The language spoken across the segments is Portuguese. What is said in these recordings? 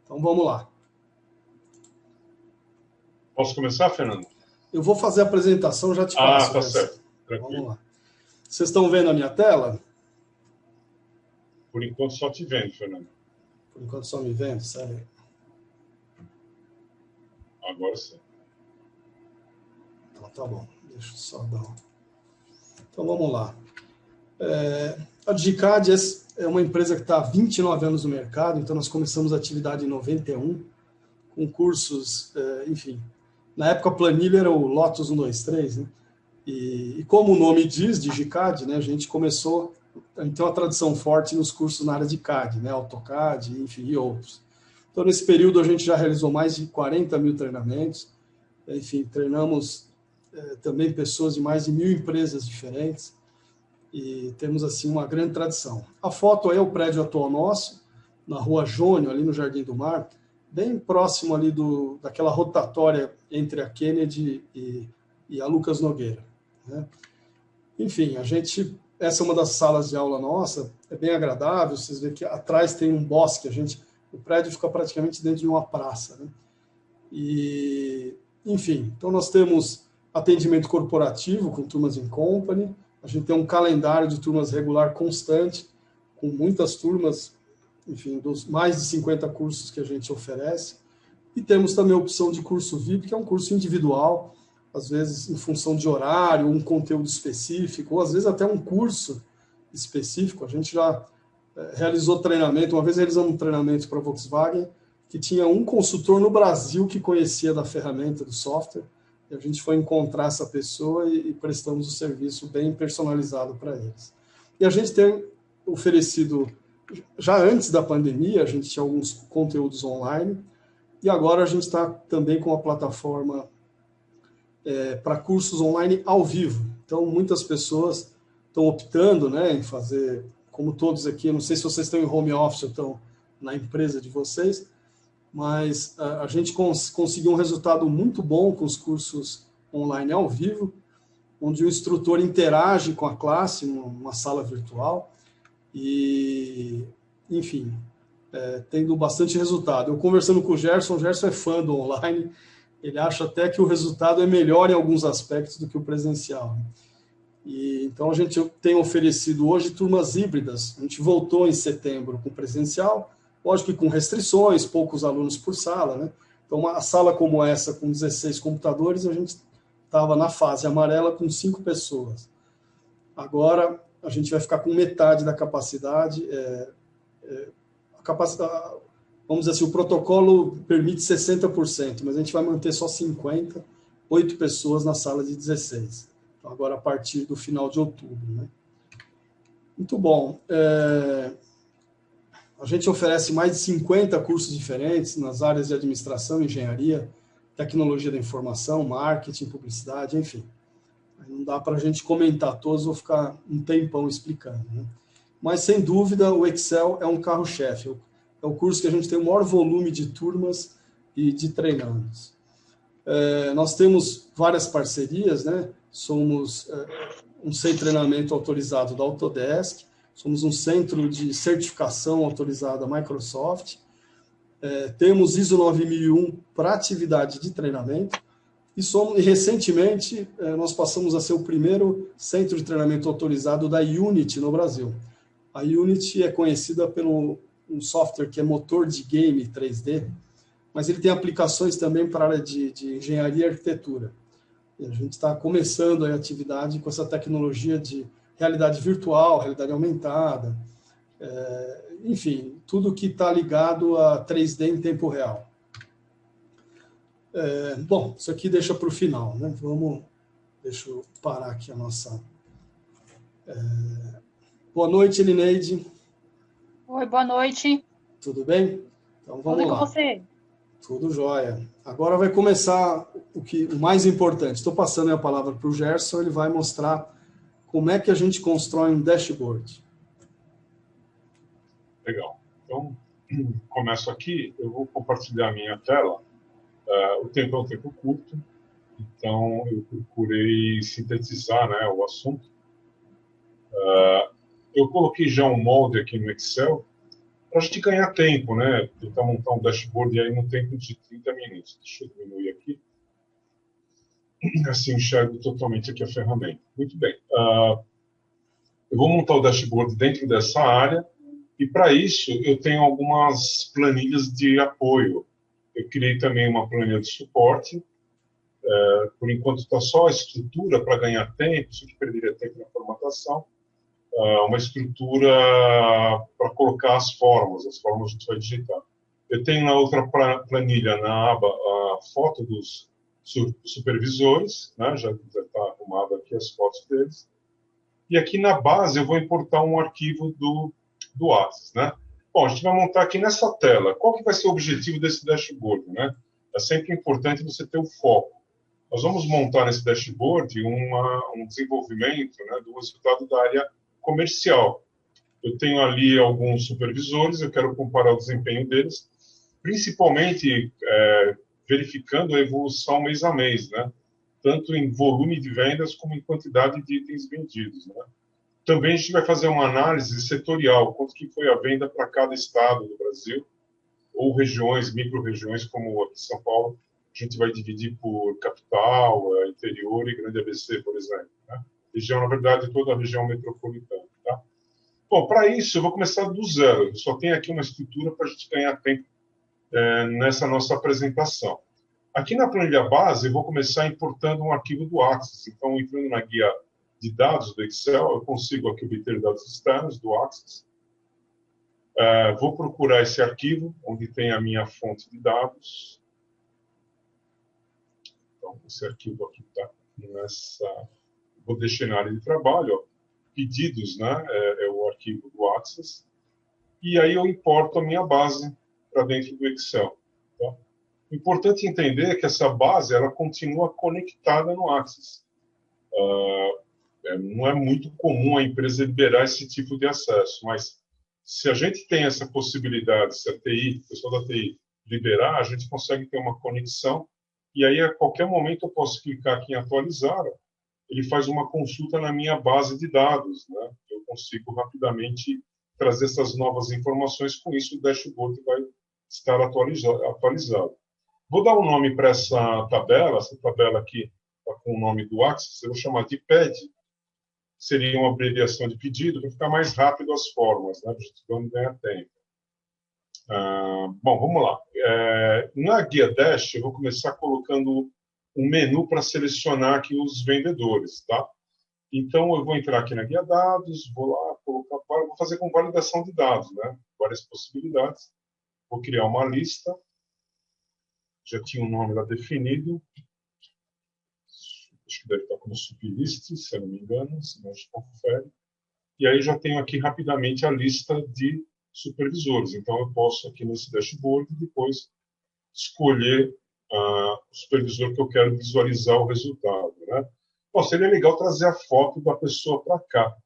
Então, vamos lá. Posso começar, Fernando? Eu vou fazer a apresentação, já te passo. Tá certo. Tranquilo. Vamos lá. Vocês estão vendo a minha tela? Por enquanto, só te vendo, Fernando. Por enquanto, só me vendo, sério. Agora sim. Então, tá bom. Deixa eu só dar Então, vamos lá. A Digicad é uma empresa que está há 29 anos no mercado, então nós começamos a atividade em 91, com cursos, enfim. Na época, a planilha era o Lotus 123, né? E como o nome diz, Digicad, né, a gente começou, a gente tem uma tradição forte nos cursos na área de CAD, né, AutoCAD, enfim, e outros. Então, nesse período, a gente já realizou mais de 40 mil treinamentos, enfim, treinamos também pessoas de mais de 1.000 empresas diferentes, e temos, assim, uma grande tradição. A foto aí é o prédio atual nosso, na Rua Jônio, ali no Jardim do Mar, bem próximo ali daquela rotatória entre a Kennedy e a Lucas Nogueira, né? Enfim, essa é uma das salas de aula nossa, é bem agradável, vocês veem que atrás tem um bosque, o prédio fica praticamente dentro de uma praça, né? E, enfim, então nós temos atendimento corporativo com turmas em company, a gente tem um calendário de turmas regular constante, com muitas turmas, enfim, dos mais de 50 cursos que a gente oferece, e temos também a opção de curso VIP, que é um curso individual, às vezes em função de horário, um conteúdo específico, ou às vezes até um curso específico. A gente já realizou treinamento, uma vez realizamos um treinamento para a Volkswagen, que tinha um consultor no Brasil que conhecia da ferramenta, do software, e a gente foi encontrar essa pessoa e prestamos o serviço bem personalizado para eles. E a gente tem oferecido, já antes da pandemia, a gente tinha alguns conteúdos online, e agora a gente está também com a plataforma para cursos online ao vivo. Então, muitas pessoas estão optando, né, em fazer, como todos aqui, eu não sei se vocês estão em home office ou estão na empresa de vocês, mas a gente conseguiu um resultado muito bom com os cursos online ao vivo, onde o instrutor interage com a classe numa sala virtual e, enfim, tendo bastante resultado. Eu conversando com o Gerson é fã do online, ele acha até que o resultado é melhor em alguns aspectos do que o presencial. E, então, a gente tem oferecido hoje turmas híbridas. A gente voltou em setembro com presencial, lógico que com restrições, poucos alunos por sala, né? Então, uma sala como essa, com 16 computadores, a gente estava na fase amarela com 5 pessoas. Agora, a gente vai ficar com metade da capacidade. Vamos dizer assim, o protocolo permite 60%, mas a gente vai manter só 50, 8 pessoas na sala de 16. Então, agora, a partir do final de outubro, né? Muito bom. A gente oferece mais de 50 cursos diferentes nas áreas de administração, engenharia, tecnologia da informação, marketing, publicidade, enfim. Não dá para a gente comentar todos, vou ficar um tempão explicando, né? Mas, sem dúvida, o Excel é um carro-chefe. É o curso que a gente tem o maior volume de turmas e de treinandos. Nós temos várias parcerias, né? Somos um centro de treinamento autorizado da Autodesk, somos um centro de certificação autorizado da Microsoft, temos ISO 9001 para atividade de treinamento, e recentemente nós passamos a ser o primeiro centro de treinamento autorizado da Unity no Brasil. A Unity é conhecida pelo um software que é motor de game 3D, mas ele tem aplicações também para a área de engenharia e arquitetura. E a gente está começando a atividade com essa tecnologia de realidade virtual, realidade aumentada, enfim, tudo que está ligado a 3D em tempo real. Bom, isso aqui deixa para o final, né? Deixa eu parar aqui a nossa... Boa noite, Elineide. Oi, boa noite. Tudo bem? Então, vamos Tudo lá. com você? Tudo jóia. Agora vai começar o mais importante. Estou passando a palavra para o Gerson, ele vai mostrar como é que a gente constrói um dashboard. Legal. Então, começo aqui, eu vou compartilhar a minha tela. O tempo é um tempo curto, então eu procurei sintetizar, né, o assunto. Eu coloquei já um molde aqui no Excel para a gente ganhar tempo, né? Tentar montar um dashboard aí num tempo de 30 minutos. Deixa eu diminuir aqui. Assim enxergo totalmente aqui a ferramenta. Muito bem. Eu vou montar o dashboard dentro dessa área e, para isso, eu tenho algumas planilhas de apoio. Eu criei também uma planilha de suporte. Por enquanto está só a estrutura para ganhar tempo, isso que perderia tempo na formatação. Uma estrutura para colocar as formas a gente vai digitar. Eu tenho na outra planilha, na aba, a foto dos supervisores, né? Já está arrumado aqui as fotos deles. E aqui na base eu vou importar um arquivo do Access, né? Bom, a gente vai montar aqui nessa tela. Qual que vai ser o objetivo desse dashboard, né? É sempre importante você ter o foco. Nós vamos montar nesse dashboard um desenvolvimento, né, do resultado da área comercial. Eu tenho ali alguns supervisores, eu quero comparar o desempenho deles, principalmente verificando a evolução mês a mês, né? Tanto em volume de vendas como em quantidade de itens vendidos, né? Também a gente vai fazer uma análise setorial, quanto que foi a venda para cada estado do Brasil, ou regiões, micro-regiões, como aqui em São Paulo, a gente vai dividir por capital, interior e grande ABC, por exemplo, né? Região, na verdade, toda a região metropolitana, tá? Bom, para isso, eu vou começar do zero. Eu só tenho aqui uma estrutura para a gente ganhar tempo nessa nossa apresentação. Aqui na planilha base, eu vou começar importando um arquivo do Access. Então, entrando na guia de dados do Excel, eu consigo aqui obter dados externos do Access. Vou procurar esse arquivo, onde tem a minha fonte de dados. Então, esse arquivo aqui está nessa... Vou deixar na área de trabalho, ó. Pedidos, né? É o arquivo do Access. E aí eu importo a minha base para dentro do Excel. Tá? O importante entender é que essa base ela continua conectada no Access. Não é muito comum a empresa liberar esse tipo de acesso, mas se a gente tem essa possibilidade, se a TI, o pessoal da TI, liberar, a gente consegue ter uma conexão e aí a qualquer momento eu posso clicar aqui em atualizar, ele faz uma consulta na minha base de dados, né? Eu consigo rapidamente trazer essas novas informações, com isso o dashboard vai estar atualizado. Vou dar um nome para essa tabela aqui está com o nome do Access, eu vou chamar de PED, seria uma abreviação de pedido, para ficar mais rápido as formas, né? Para a gente não ganhar tempo. Bom, vamos lá. Na guia Dash, eu vou começar colocando um menu para selecionar aqui os vendedores, tá? Então, eu vou entrar aqui na guia dados, vou lá, vou fazer com validação de dados, né? Várias possibilidades. Vou criar uma lista. Já tinha um nome lá definido. Acho que deve estar como sublist, se eu não me engano, senão a gente confere. E aí já tenho aqui rapidamente a lista de supervisores. Então, eu posso aqui nesse dashboard depois escolher o supervisor que eu quero visualizar o resultado, né? Bom, seria legal trazer a foto da pessoa para cá.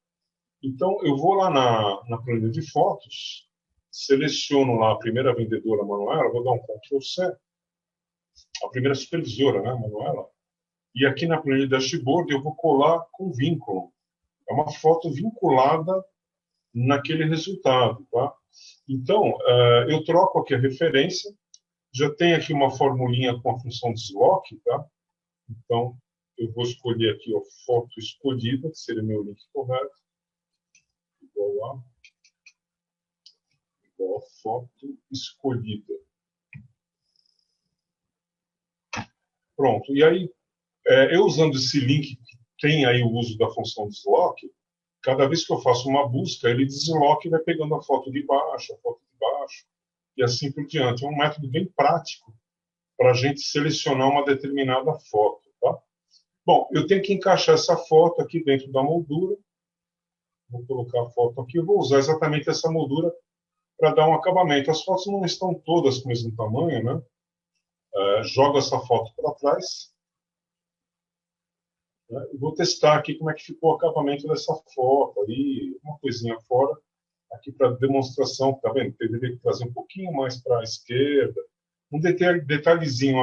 Então, eu vou lá na planilha de fotos, seleciono lá a primeira vendedora, Manuela, vou dar um Ctrl+C, a primeira supervisora, né, Manuela, e aqui na planilha de dashboard eu vou colar com vínculo. É uma foto vinculada naquele resultado, tá? Então, eu troco aqui a referência, já tem aqui uma formulinha com a função desloque, tá? Então, eu vou escolher aqui a foto escolhida, que seria meu link correto, igual a foto escolhida. Pronto. E aí, eu usando esse link que tem aí o uso da função desloque, cada vez que eu faço uma busca, ele desloca e vai pegando a foto de baixo, e assim por diante. É um método bem prático para a gente selecionar uma determinada foto, tá? Bom, eu tenho que encaixar essa foto aqui dentro da moldura. Vou colocar a foto aqui. Eu vou usar exatamente essa moldura para dar um acabamento. As fotos não estão todas com o mesmo tamanho, né? Jogo essa foto para trás. Né? E vou testar aqui como é que ficou o acabamento dessa foto ali, uma coisinha fora. Aqui para demonstração, tá vendo? Deveria trazer um pouquinho mais para a esquerda. Um detalhezinho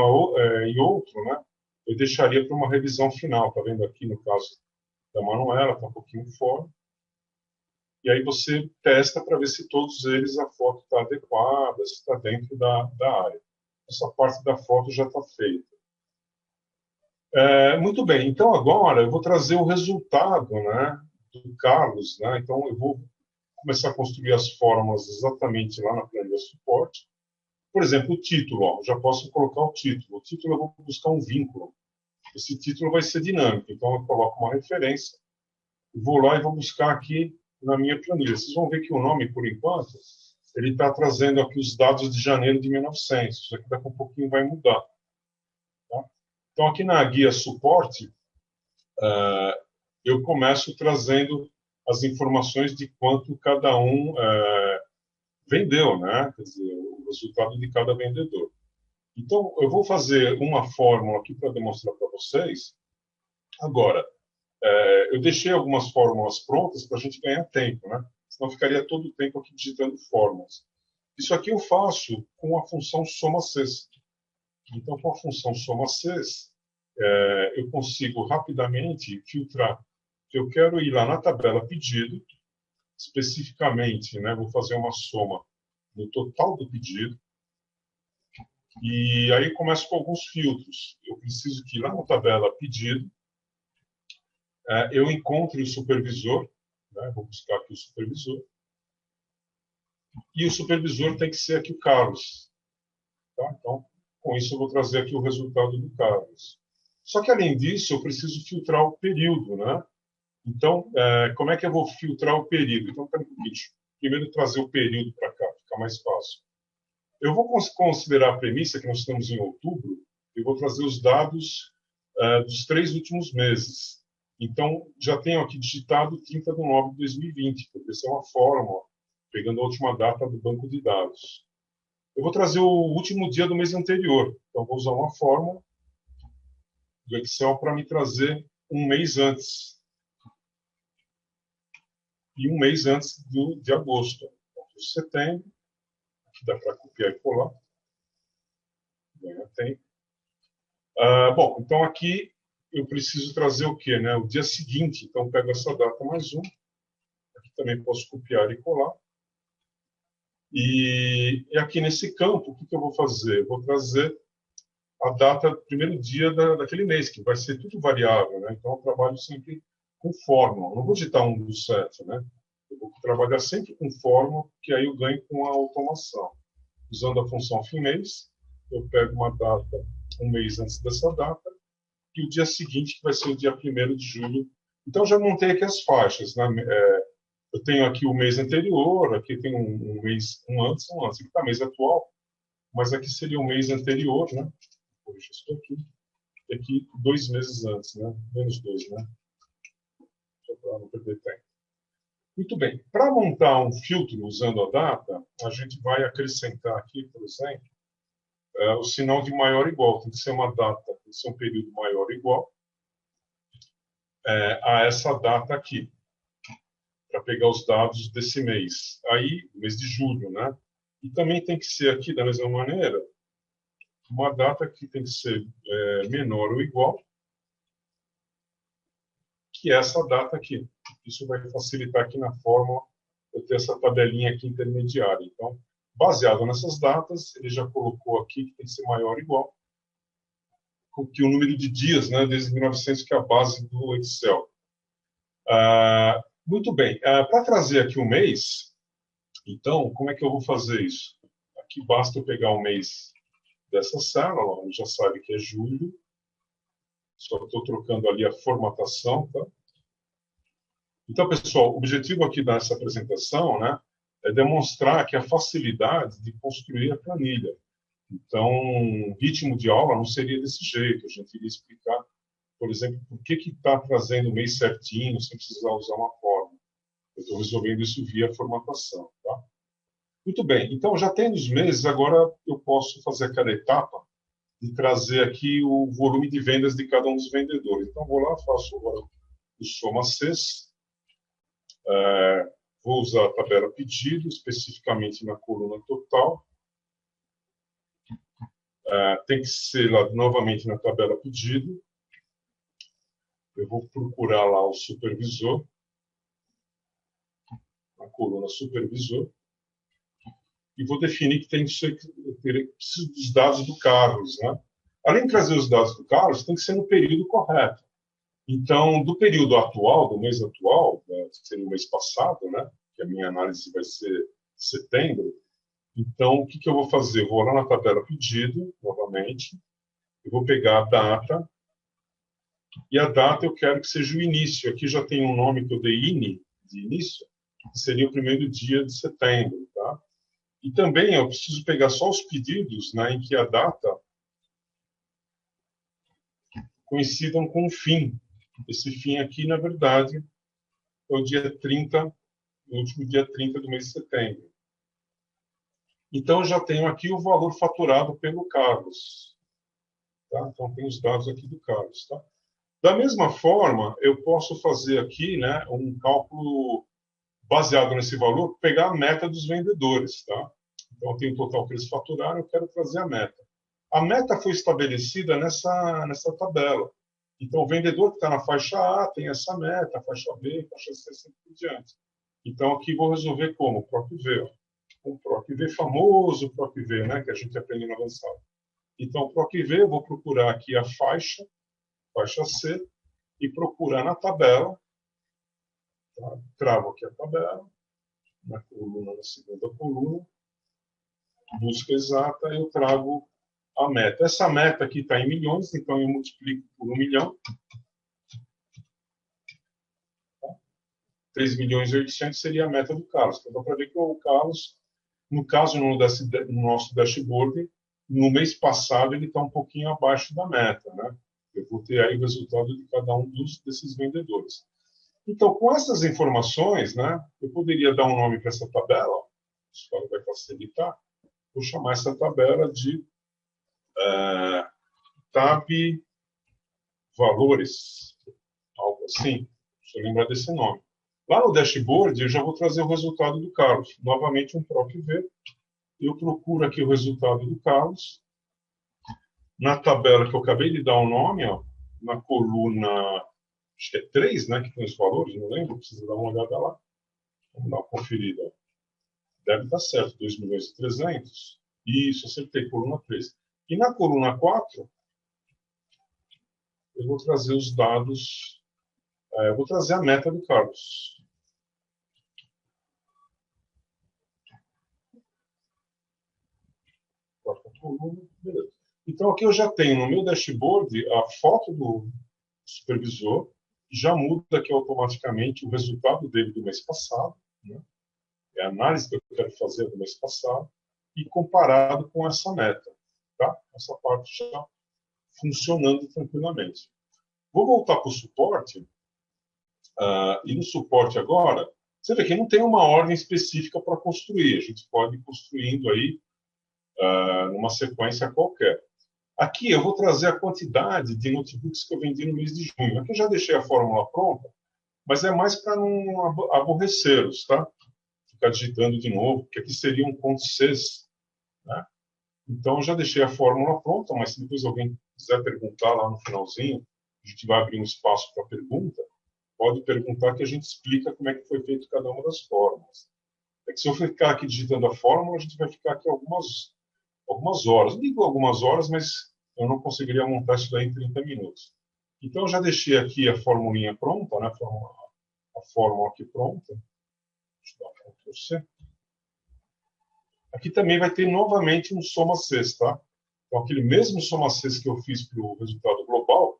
e outro, né? Eu deixaria para uma revisão final. Tá vendo aqui no caso da Manuela, está um pouquinho fora. e aí você testa para ver se todos eles a foto está adequada, se está dentro da área. Essa parte da foto já está feita. Muito bem, então agora eu vou trazer o resultado, né, do Carlos. Né? Então eu vou começar a construir as formas exatamente lá na planilha suporte. Por exemplo, o título, ó, já posso colocar o título. O título eu vou buscar um vínculo. Esse título vai ser dinâmico, então eu coloco uma referência, vou lá e vou buscar aqui na minha planilha. Vocês vão ver que o nome, por enquanto, ele está trazendo aqui os dados de janeiro de 1900. Isso aqui daqui a um pouquinho vai mudar. Tá? Então, aqui na guia suporte, eu começo trazendo as informações de quanto cada um vendeu, né? Quer dizer, o resultado de cada vendedor. Então, eu vou fazer uma fórmula aqui para demonstrar para vocês. Agora, eu deixei algumas fórmulas prontas para a gente ganhar tempo, né? Senão ficaria todo o tempo aqui digitando fórmulas. Isso aqui eu faço com a função soma-ces. Então, com a função soma-ces, eu consigo rapidamente filtrar. Eu quero ir lá na tabela pedido, especificamente, né, vou fazer uma soma no total do pedido, e aí começo com alguns filtros. Eu preciso que lá na tabela pedido, eu encontre o supervisor, né, vou buscar aqui o supervisor, e o supervisor tem que ser aqui o Carlos. Tá? Então, com isso eu vou trazer aqui o resultado do Carlos. Só que, além disso, eu preciso filtrar o período, né? Então, como é que eu vou filtrar o período? Então, primeiro trazer o período para cá, fica mais fácil. Eu vou considerar a premissa que nós estamos em outubro, e vou trazer os dados dos 3 últimos meses. Então, já tenho aqui digitado 30/9/2020, porque essa é uma fórmula, pegando a última data do banco de dados. Eu vou trazer o último dia do mês anterior. Então, vou usar uma fórmula do Excel para me trazer um mês antes. E um mês antes de agosto. Então, de setembro. Aqui dá para copiar e colar. Ganha tempo. Bom, então aqui eu preciso trazer o quê? Né? O dia seguinte. Então, pego essa data mais um. Aqui também posso copiar e colar. E aqui nesse campo, o que eu vou fazer? Eu vou trazer a data do primeiro dia daquele mês, que vai ser tudo variável. Né? Então, eu trabalho sempre com fórmula. Não vou digitar 1 do 7, né? Eu vou trabalhar sempre com fórmula, que aí eu ganho com a automação. Usando a função FIMEIS, eu pego uma data um mês antes dessa data, e o dia seguinte, que vai ser o dia 1º de julho. Então, já montei aqui as faixas. Né? Eu tenho aqui o mês anterior, aqui tem um mês, um antes. Aqui está o mês atual, mas aqui seria o mês anterior, né? Vou corrigir isso aqui. E aqui 2 meses antes, né? Menos 2, né? Só para não perder tempo. Muito bem. Para montar um filtro usando a data, a gente vai acrescentar aqui, por exemplo, o sinal de maior ou igual. Tem que ser uma data, tem que ser um período maior ou igual a essa data aqui, para pegar os dados desse mês. Aí, mês de julho, né? E também tem que ser aqui, da mesma maneira, uma data que tem que ser menor ou igual que essa data aqui. Isso vai facilitar aqui na fórmula eu ter essa tabelinha aqui intermediária. Então, baseado nessas datas, ele já colocou aqui que tem que ser maior ou igual que o número de dias, né, desde 1900, que é a base do Excel. Muito bem. Para trazer aqui o mês, então, como é que eu vou fazer isso? Aqui basta eu pegar o mês dessa célula, onde já sabe que é julho. Só estou trocando ali a formatação, tá? Então, pessoal, o objetivo aqui dessa apresentação, né, é demonstrar que a facilidade de construir a planilha. Então, o ritmo de aula não seria desse jeito. A gente iria explicar, por exemplo, por que está trazendo o mês certinho, sem precisar usar uma fórmula. Eu estou resolvendo isso via formatação. Tá? Muito bem. Então, já tendo os meses, agora eu posso fazer aquela etapa de trazer aqui o volume de vendas de cada um dos vendedores. Então, vou lá, faço agora o soma-ces. Vou usar a tabela pedido, especificamente na coluna total. Tem que ser lá novamente na tabela pedido. Eu vou procurar lá o supervisor. coluna supervisor, e vou definir que preciso dos dados do Carlos, né? Além de trazer os dados do Carlos, tem que ser no período correto. Então, do período atual, do mês atual, né, que seria o mês passado, né, que a minha análise vai ser setembro, então, o que eu vou fazer? Eu vou lá na tabela pedido, novamente, eu vou pegar a data, e a data eu quero que seja o início. Aqui já tem um nome que eu dei INI, de início, que seria o primeiro dia de setembro, tá? E também eu preciso pegar só os pedidos, né, em que a data coincidam com o fim. Esse fim aqui, na verdade, é o dia 30, o último dia 30 do mês de setembro. Então, eu já tenho aqui o valor faturado pelo Carlos. Tá? Então, tem os dados aqui do Carlos. Tá? Da mesma forma, eu posso fazer aqui, né, um cálculo baseado nesse valor, pegar a meta dos vendedores. Tá? Então, eu tenho o total que eles faturaram, eu quero trazer a meta. A meta foi estabelecida nessa tabela. Então, o vendedor que está na faixa A tem essa meta, faixa B, faixa C, assim por diante. Então, aqui vou resolver como? PROC-V. O PROC-V famoso, PROC-V, né, que a gente aprende no avançado. Então, o PROC-V, eu vou procurar aqui a faixa C, e procurar na tabela. Tá? Travo aqui a tabela, na coluna, na segunda coluna. Busca exata, eu trago a meta. Essa meta aqui está em milhões, então eu multiplico por 1 milhão. 3.800.000 seria a meta do Carlos. Então, dá para ver que o Carlos, no caso, no nosso dashboard, no mês passado, ele está um pouquinho abaixo da meta. Né? Eu vou ter aí o resultado de cada um desses vendedores. Então, com essas informações, né, eu poderia dar um nome para essa tabela, isso vai facilitar. Vou chamar essa tabela de tab valores, algo assim. Deixa eu lembrar desse nome. Lá no dashboard, eu já vou trazer o resultado do Carlos. Novamente, um PROC-V. Eu procuro aqui o resultado do Carlos. Na tabela que eu acabei de dar o nome, ó, na coluna, acho que é 3, né, que tem os valores, não lembro, preciso dar uma olhada lá. Vamos dar uma conferida. Deve estar certo, 2.300.000. Isso, acertei, coluna 3. E na coluna 4, eu vou trazer os dados, eu vou trazer a meta do Carlos. Quarta coluna, beleza. Então, aqui eu já tenho no meu dashboard a foto do supervisor, já muda aqui automaticamente o resultado dele do mês passado, né? É a análise que eu quero fazer do mês passado, e comparado com essa meta. Tá? Essa parte já funcionando tranquilamente. Vou voltar para o suporte, e no suporte agora, você vê que não tem uma ordem específica para construir, a gente pode ir construindo aí numa sequência qualquer. Aqui eu vou trazer a quantidade de notebooks que eu vendi no mês de junho. Aqui eu já deixei a fórmula pronta, mas é mais para não aborrecê-los, tá? Ficar digitando de novo, porque aqui seria um ponto .6, né? Então, eu já deixei a fórmula pronta, mas se depois alguém quiser perguntar lá no finalzinho, a gente vai abrir um espaço para pergunta, pode perguntar que a gente explica como é que foi feito cada uma das fórmulas. É que se eu ficar aqui digitando a fórmula, a gente vai ficar aqui algumas horas. Não digo algumas horas, mas eu não conseguiria montar isso daí em 30 minutos. Então, eu já deixei aqui a formulinha pronta, né? A fórmula aqui pronta. Deixa eu dar um Ctrl+C. Aqui também vai ter novamente um soma-6, tá? Então, aquele mesmo soma-6 que eu fiz para o resultado global,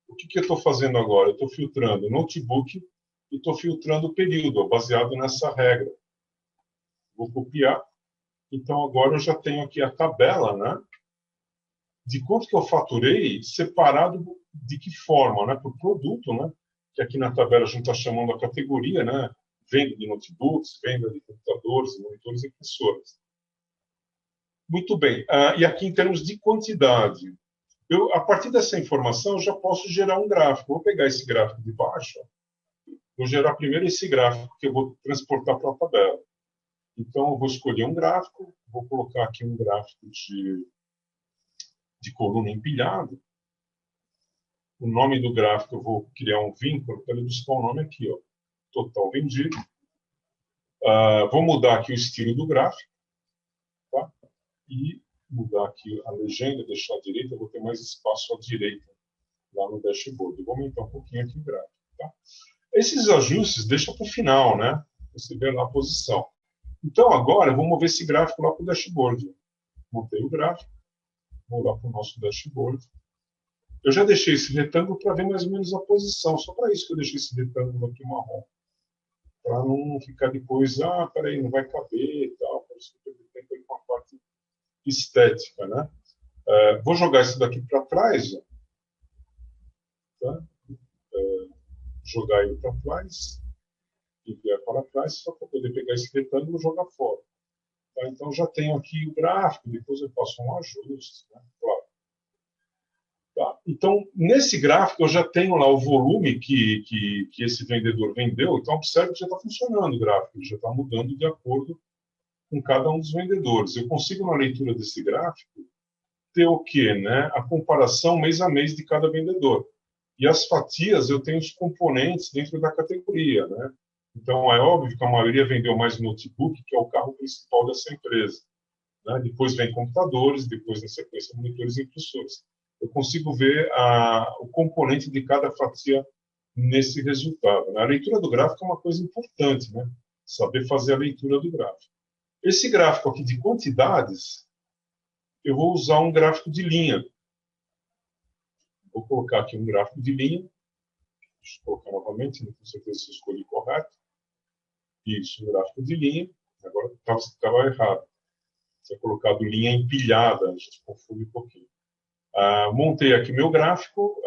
o que eu estou fazendo agora? Eu estou filtrando o notebook e estou filtrando o período, baseado nessa regra. Vou copiar. Então, agora eu já tenho aqui a tabela, né? De quanto que eu faturei, separado de que forma, né? Por produto, né? Que aqui na tabela a gente está chamando a categoria, né? Venda de notebooks, venda de computadores, monitores e impressoras. Muito bem. E aqui em termos de quantidade, a partir dessa informação, eu já posso gerar um gráfico. Vou pegar esse gráfico de baixo, vou gerar primeiro esse gráfico que eu vou transportar para a tabela. Então, eu vou escolher um gráfico, vou colocar aqui um gráfico de coluna empilhado. O nome do gráfico, eu vou criar um vínculo para ele buscar o nome aqui, ó, total vendido. Vou mudar aqui o estilo do gráfico, tá? E mudar aqui a legenda, deixar à direita, eu vou ter mais espaço à direita lá no dashboard. Eu vou aumentar um pouquinho aqui o gráfico, tá? Esses ajustes deixa para o final, né? Você vê lá a posição. Então, agora, eu vou mover esse gráfico lá para o dashboard. Montei o gráfico, vou lá para o nosso dashboard. Eu já deixei esse retângulo para ver mais ou menos a posição. Só para isso que eu deixei esse retângulo aqui marrom. Para não ficar depois, peraí, não vai caber e tal. Para você perder tempo aí com a parte estética, né? Vou jogar isso daqui para trás, ó. Tá? Jogar ele para trás, enviar para trás, só para poder pegar esse retângulo e jogar fora. Tá? Então, já tenho aqui o gráfico, depois eu faço um ajuste, né? Claro. Tá? Então, nesse gráfico, eu já tenho lá o volume que esse vendedor vendeu. Então, observe que já está funcionando o gráfico, ele já está mudando de acordo com cada um dos vendedores. Eu consigo, na leitura desse gráfico, ter o quê? Né? A comparação mês a mês de cada vendedor. E as fatias, eu tenho os componentes dentro da categoria, né? Então, é óbvio que a maioria vendeu mais notebook, que é o carro principal dessa empresa, né? Depois vem computadores, depois, na sequência, monitores e impressores. Eu consigo ver o componente de cada fatia nesse resultado, né? A leitura do gráfico é uma coisa importante, né? Saber fazer a leitura do gráfico. Esse gráfico aqui de quantidades, eu vou usar um gráfico de linha. Vou colocar aqui um gráfico de linha. Deixa eu colocar novamente, não tenho certeza se eu escolhi correto. Isso, um gráfico de linha. Agora estava errado. Tinha colocado linha empilhada, a gente confunde um pouquinho. Montei aqui meu gráfico,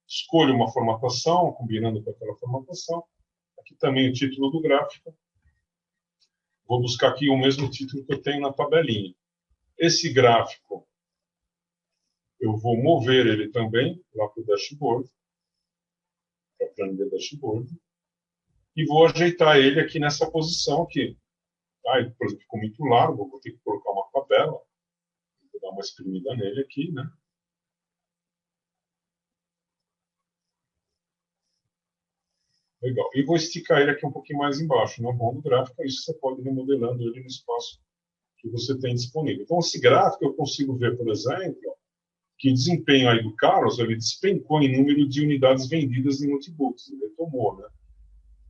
escolho uma formatação, combinando com aquela formatação. Aqui também o título do gráfico. Vou buscar aqui o mesmo título que eu tenho na tabelinha. Esse gráfico, eu vou mover ele também lá para o dashboard, para a planilha dashboard, e vou ajeitar ele aqui nessa posição aqui. Tá? Ele, por exemplo, ficou muito largo, vou ter que colocar uma tabela, vou dar uma espremida nele aqui, né? Legal. E vou esticar ele aqui um pouquinho mais embaixo, no bom do gráfico, isso você pode ir remodelando ele no espaço que você tem disponível. Então, esse gráfico eu consigo ver, por exemplo, que o desempenho aí do Carlos, ele despencou em número de unidades vendidas em notebooks, ele retomou, né?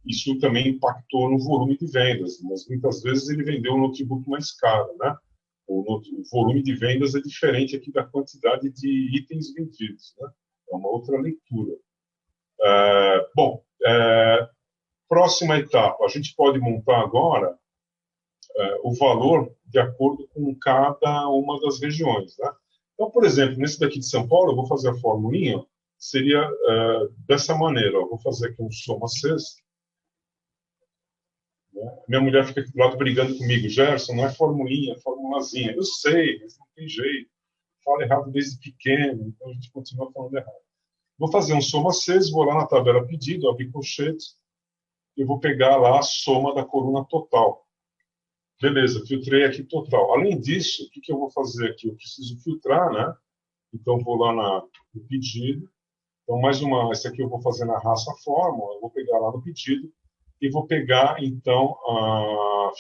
Isso também impactou no volume de vendas, mas muitas vezes ele vendeu um notebook mais caro, né? O volume de vendas é diferente aqui da quantidade de itens vendidos, né? É uma outra leitura. Próxima etapa, a gente pode montar agora o valor de acordo com cada uma das regiões, né? Então, por exemplo, nesse daqui de São Paulo, eu vou fazer a formulinha, seria dessa maneira, ó, vou fazer aqui um soma sexta. Né? Minha mulher fica aqui do lado brigando comigo, Gerson, não é formulinha, é formulazinha. Eu sei, mas não tem jeito. Fala errado desde pequeno, então a gente continua falando errado. Vou fazer um soma 6, vou lá na tabela pedido, abrir colchete, e vou pegar lá a soma da coluna total. Beleza, filtrei aqui total. Além disso, o que eu vou fazer aqui? Eu preciso filtrar, né? Então, vou lá no pedido. Então, mais uma, essa aqui eu vou fazer na raça fórmula, eu vou pegar lá no pedido e vou pegar, então,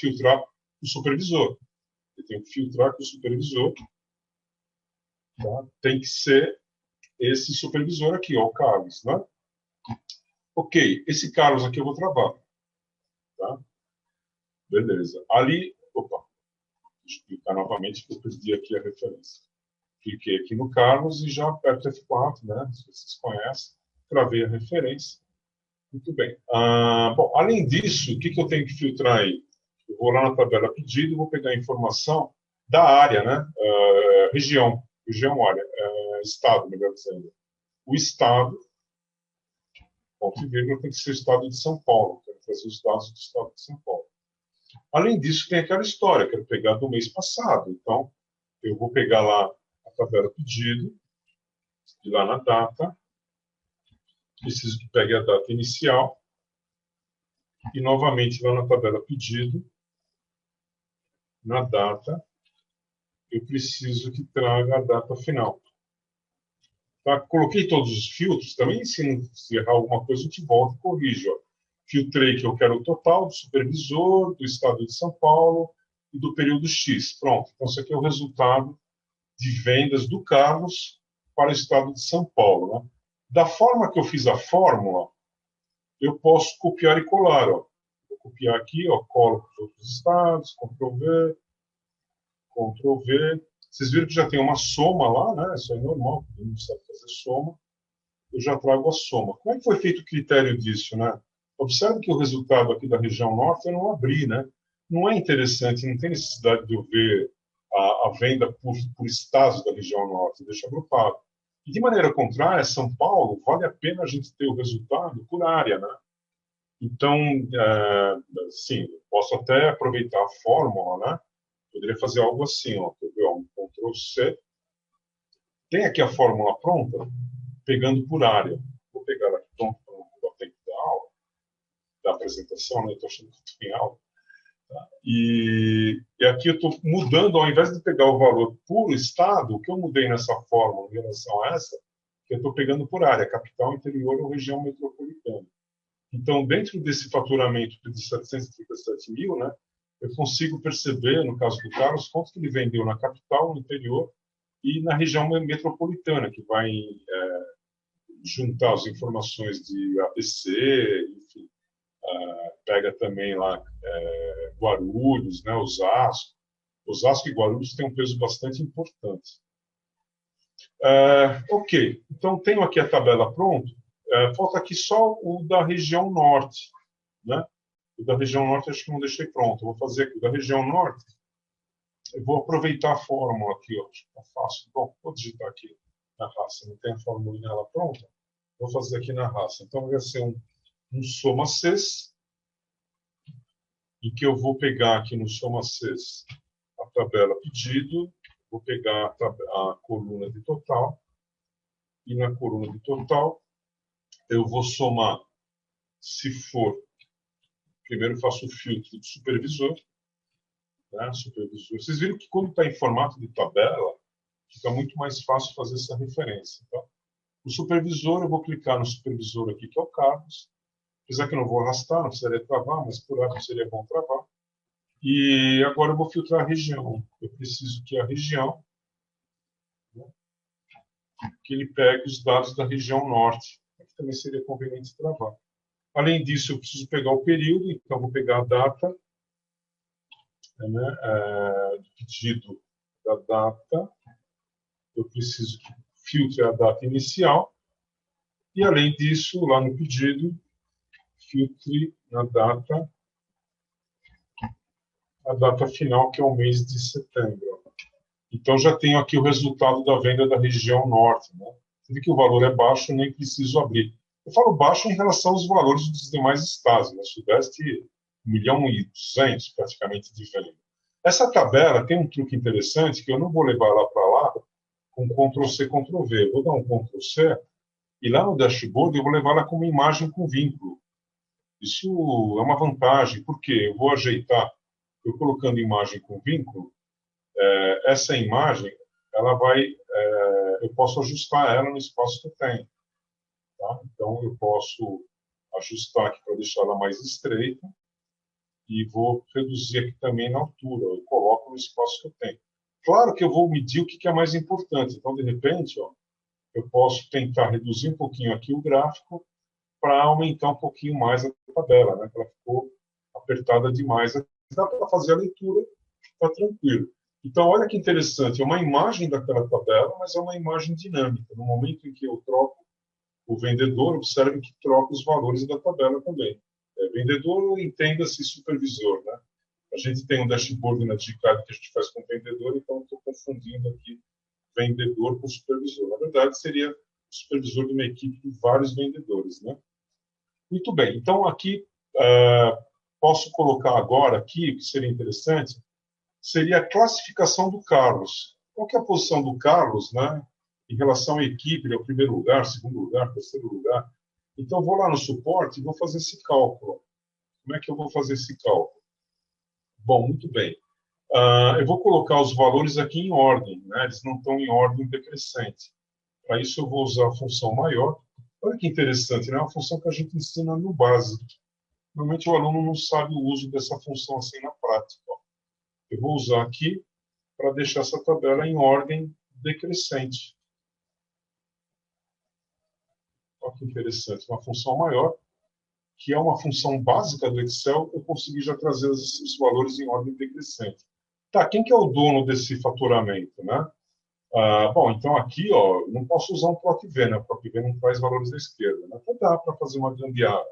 filtrar o supervisor. Eu tenho que filtrar com o supervisor. Tá? Tem que ser esse supervisor aqui, ó, o Carlos, né? Ok, esse Carlos aqui eu vou travar. Tá? Beleza. Ali, opa, deixa eu clicar novamente, que eu perdi aqui a referência. Cliquei aqui no Carlos e já aperto F4, né? Se vocês conhecem, travei a referência. Muito bem. Bom, além disso, o que eu tenho que filtrar aí? Eu vou lá na tabela pedido e vou pegar a informação da área, né? Região, área, estado, melhor dizendo. O estado, ponto e vírgula, tem que ser o estado de São Paulo. Quero trazer os dados do estado de São Paulo. Além disso, tem aquela história, quero pegar do mês passado. Então, eu vou pegar lá a tabela pedido, ir lá na data, preciso que pegue a data inicial, e novamente lá na tabela pedido, na data, eu preciso que traga a data final. Tá? Coloquei todos os filtros, também se errar alguma coisa, eu te volto e corrijo. Ó. filtrei que eu quero o total do supervisor, do estado de São Paulo e do período X. Pronto. Então, isso aqui é o resultado de vendas do Carlos para o estado de São Paulo. Né? Da forma que eu fiz a fórmula, eu posso copiar e colar. Ó. Vou copiar aqui, ó, colo para os outros estados, Ctrl+V, Ctrl+V. Vocês viram que já tem uma soma lá, né? Isso é normal, todo mundo sabe fazer soma. Eu já trago a soma. Como é que foi feito o critério disso, né? Observe que o resultado aqui da região norte eu não abri, né? Não é interessante, não tem necessidade de eu ver a venda por estados da região norte, deixa agrupado. E de maneira contrária, São Paulo, vale a pena a gente ter o resultado por área, né? Então, sim, posso até aproveitar a fórmula, né? Poderia fazer algo assim, ó, um Ctrl+C. Tem aqui a fórmula pronta, pegando por área. Vou pegar ela aqui pronto para o tempo da aula, da apresentação, né? Estou achando que estou em aula. Tá? E aqui eu estou mudando, ao invés de pegar o valor por estado, o que eu mudei nessa fórmula em relação a essa, que eu estou pegando por área, capital, interior ou região metropolitana. Então, dentro desse faturamento de 737 mil, né, eu consigo perceber, no caso do Carlos, quanto que ele vendeu na capital, no interior e na região metropolitana, que vai juntar as informações de ABC, enfim, pega também lá Guarulhos, né, Osasco. Osasco e Guarulhos têm um peso bastante importante. Ok, então tenho aqui a tabela pronta. Falta aqui só o da região norte, né? O da região norte acho que não deixei pronto. Eu vou fazer aqui o da região norte. Eu vou aproveitar a fórmula aqui, ó. Acho que tá fácil. Bom, vou digitar aqui na raça. Não tem a fórmula nela pronta. Vou fazer aqui na raça. Então vai ser um soma Cs, em que eu vou pegar aqui no soma Cs a tabela pedido, vou pegar a coluna de total, e na coluna de total eu vou somar, se for, primeiro faço o filtro do supervisor, né, supervisor. Vocês viram que quando está em formato de tabela, fica muito mais fácil fazer essa referência. Tá? O supervisor, eu vou clicar no supervisor aqui, que é o Carlos, apesar que eu não vou arrastar, não precisaria travar, mas por aqui seria bom travar. E agora eu vou filtrar a região. Eu preciso que a região, né, que ele pegue os dados da região norte. Aqui também seria conveniente travar. Além disso, eu preciso pegar o período, então eu vou pegar a data, né, do pedido da data. Eu preciso que filtre a data inicial. E, além disso, lá no pedido, filtre na data a data final, que é o mês de setembro. Então, já tenho aqui o resultado da venda da região norte. Né? Você vê que o valor é baixo, nem preciso abrir. Eu falo baixo em relação aos valores dos demais estados. No Sudeste, 1.200.000 praticamente de venda. Essa tabela tem um truque interessante que eu não vou levar lá para lá com Ctrl+C, Ctrl+V. Eu vou dar um Ctrl+C e lá no dashboard eu vou levar ela como imagem com vínculo. Isso é uma vantagem, porque eu vou ajeitar, eu colocando imagem com vínculo, essa imagem, ela vai, eu posso ajustar ela no espaço que eu tenho. Tá? Então, eu posso ajustar aqui para deixar ela mais estreita e vou reduzir aqui também na altura. Eu coloco no espaço que eu tenho. Claro que eu vou medir o que é mais importante. Então, de repente, ó, eu posso tentar reduzir um pouquinho aqui o gráfico para aumentar um pouquinho mais a tabela, né? Ela ficou apertada demais. Dá para fazer a leitura, está tranquilo. Então, olha que interessante, é uma imagem daquela tabela, mas é uma imagem dinâmica. No momento em que eu troco o vendedor, observe que troca os valores da tabela também. Vendedor, entenda-se supervisor, né? A gente tem um dashboard na Digicad que a gente faz com vendedor, então estou confundindo aqui vendedor com supervisor. Na verdade, seria supervisor de uma equipe de vários vendedores, né? Muito bem. Então, aqui, posso colocar agora aqui, que seria interessante, seria a classificação do Carlos. Qual que é a posição do Carlos, né, em relação à equipe? Ele é o primeiro lugar, segundo lugar, terceiro lugar. Então, vou lá no suporte e vou fazer esse cálculo. Como é que eu vou fazer esse cálculo? Bom, muito bem. Eu vou colocar os valores aqui em ordem, né? Eles não estão em ordem decrescente. Para isso, eu vou usar a função maior. Olha que interessante, né? É uma função que a gente ensina no básico. Normalmente o aluno não sabe o uso dessa função assim na prática. Ó. Eu vou usar aqui para deixar essa tabela em ordem decrescente. Olha que interessante, uma função maior, que é uma função básica do Excel, eu consegui já trazer os valores em ordem decrescente. Tá, quem que é o dono desse faturamento, né? Bom, então aqui, ó, não posso usar um PROC-V, né? O PROC-V não traz valores da esquerda, né? Então dá para fazer uma gambiarra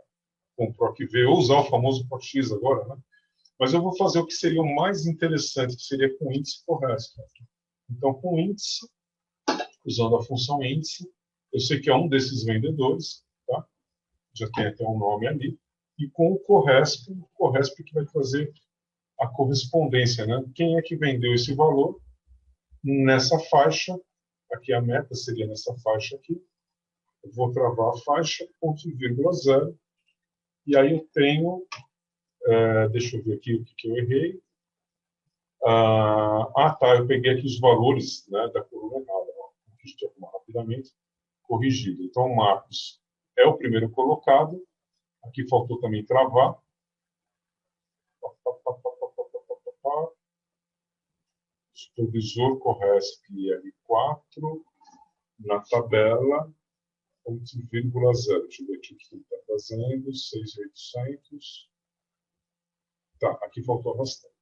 com o PROC-V, ou usar o famoso PROC-X agora, né? Mas eu vou fazer o que seria o mais interessante, que seria com índice correto. Então, com índice, usando a função índice, eu sei que é um desses vendedores, tá? Já tem até um nome ali, e com o CORRESP que vai trazer a correspondência, né? Quem é que vendeu esse valor nessa faixa? Aqui a meta seria nessa faixa aqui. Eu vou travar a faixa, ponto e vírgula zero, e aí eu tenho, deixa eu ver aqui o que eu errei. Tá, eu peguei aqui os valores, né, da coluna errada, deixa eu arrumar rapidamente, corrigido. Então, o Marcos é o primeiro colocado, aqui faltou também travar. Supervisor CORRESP L4, na tabela, ponto e vírgula zero. Deixa eu ver aqui o que ele está fazendo, 6.800. Tá, aqui faltou bastante.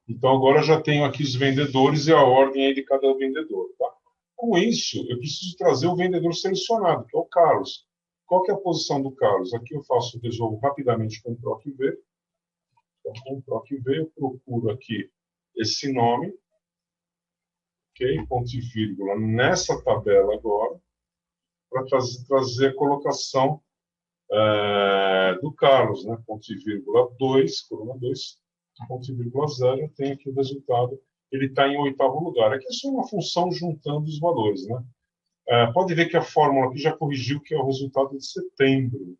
Então, agora já tenho aqui os vendedores e a ordem aí de cada vendedor. Tá? Com isso, eu preciso trazer o vendedor selecionado, que é o Carlos. Qual que é a posição do Carlos? Aqui eu faço o resolvo rapidamente com o PROC-V. Então, com o PROC-V, eu procuro aqui esse nome, ok? Ponto e vírgula, nessa tabela agora, para trazer a colocação do Carlos, né? Ponto e vírgula 2, coluna 2, ponto e vírgula 0, eu tenho aqui o resultado, ele está em 8º lugar. Aqui é só uma função juntando os valores, né? Pode ver que a fórmula aqui já corrigiu que é o resultado de setembro.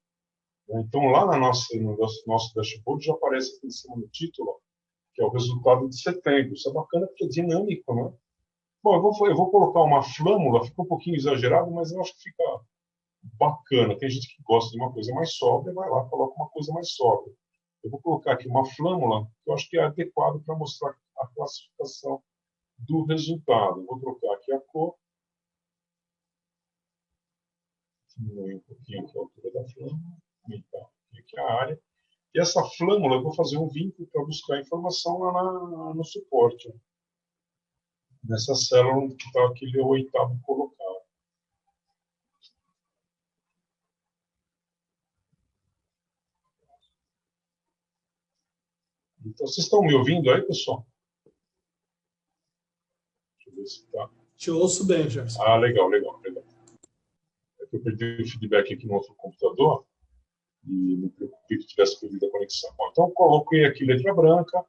Então, lá no nosso dashboard já aparece aqui em cima no título, que é o resultado de setembro. Isso é bacana porque é dinâmico, né? Bom, eu vou colocar uma flâmula, fica um pouquinho exagerado, mas eu acho que fica bacana. Tem gente que gosta de uma coisa mais sóbria, vai lá e coloca uma coisa mais sóbria. Eu vou colocar aqui uma flâmula, que eu acho que é adequado para mostrar a classificação do resultado. Eu vou trocar aqui a cor. Diminuir um pouquinho aqui a altura da flâmula. Aumentar aqui a área. E essa flâmula, eu vou fazer um vínculo para buscar informação lá no suporte. Nessa célula que está aquele 8º colocado. Então, vocês estão me ouvindo aí, pessoal? Deixa eu ver se está. Te ouço bem, Gerson. Legal. É que eu perdi o feedback aqui no outro computador e me preocupei que tivesse perdido a conexão. Bom, então, coloquei aqui letra branca,